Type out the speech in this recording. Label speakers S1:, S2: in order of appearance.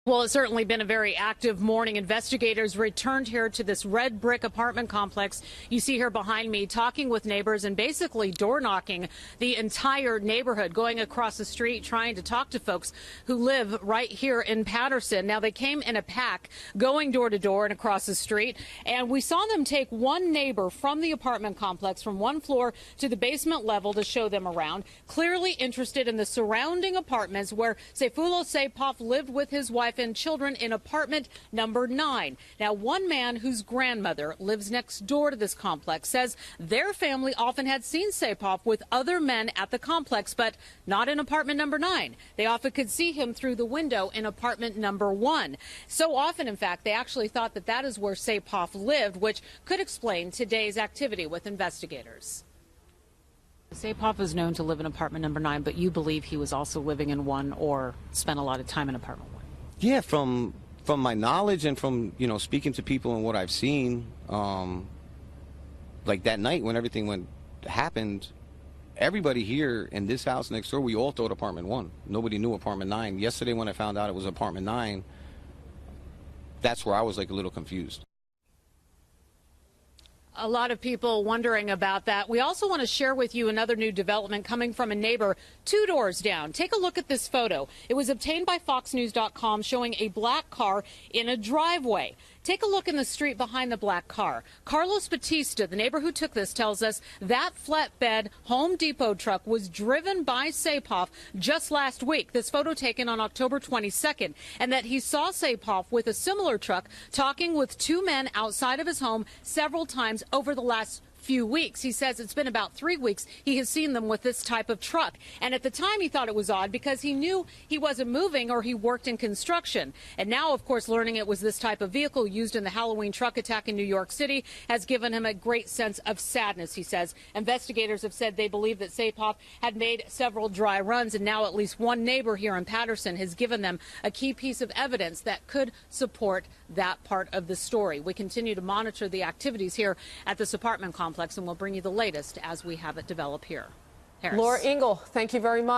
S1: Well, it's certainly been a very active morning. Investigators returned here to this red brick apartment complex you see here behind me, talking with neighbors and basically door knocking the entire neighborhood, going across the street, trying to talk to folks who live right here in Patterson. Now, they came in a pack, going door to door and across the street, and we saw them take one neighbor from the apartment complex from one floor to the basement level to show them around, clearly interested in the surrounding apartments where Sayfulo Saypov lived with his wife and children in apartment number 9. Now, one man whose grandmother lives next door to this complex says their family often had seen Saypov with other men at the complex, but not in apartment number 9. They often could see him through the window in apartment number 1. So often, in fact, they actually thought that that is where Saypov lived, which could explain today's activity with investigators. Saypov is known to live in apartment number 9, but you believe he was also living in 1 or spent a lot of time in apartment 1.
S2: Yeah, from my knowledge and from, speaking to people and what I've seen, like that night when everything happened, everybody here in this house next door, we all thought apartment 1. Nobody knew apartment 9. Yesterday when I found out it was apartment 9, that's where I was like a little confused.
S1: A lot of people wondering about that. We also want to share with you another new development coming from a neighbor 2 doors down. Take a look at this photo. It was obtained by FoxNews.com showing a black car in a driveway. Take a look in the street behind the black car. Carlos Batista, the neighbor who took this, tells us that flatbed Home Depot truck was driven by Saypov just last week. This photo taken on October 22nd, and that he saw Saypov with a similar truck talking with 2 men outside of his home several times over the last few weeks. He says it's been about 3 weeks he has seen them with this type of truck. And at the time he thought it was odd because he knew he wasn't moving or he worked in construction. And now, of course, learning it was this type of vehicle used in the Halloween truck attack in New York City has given him a great sense of sadness, he says. Investigators have said they believe that Saypov had made several dry runs, and now at least one neighbor here in Patterson has given them a key piece of evidence that could support that part of the story. We continue to monitor the activities here at this apartment complex, and we'll bring you the latest as we have it develop here. Harris.
S3: Laura Ingle, thank you very much.